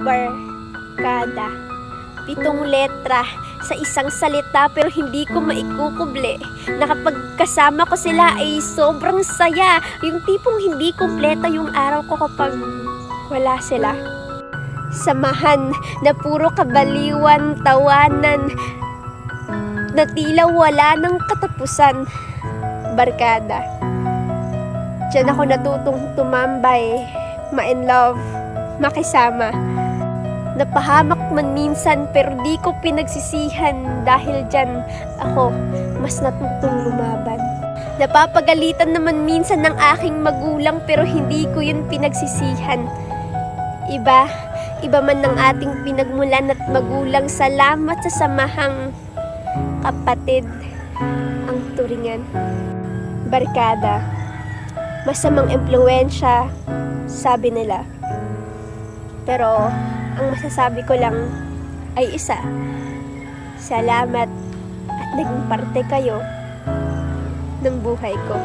Barkada. 7 letra sa isang salita pero hindi ko maikukuble. Nakapagkasama ko sila ay sobrang saya. Yung tipong hindi kumpleto yung araw ko kapag wala sila. Samahan na puro kabaliwan, tawanan, na tila wala ng katapusan. Barkada. Diyan ako natutong tumambay, ma-in love, makisama. Napahamak man minsan pero di ko pinagsisihan dahil dyan ako mas natutong lumaban. Napapagalitan naman minsan ng aking magulang pero hindi ko yun pinagsisihan. Iba man ng ating pinagmulan at magulang, salamat sa samahang kapatid ang turingan. Barkada, masamang impluwensya, sabi nila. Pero ang masasabi ko lang ay isa. Salamat at naging parte kayo ng buhay ko.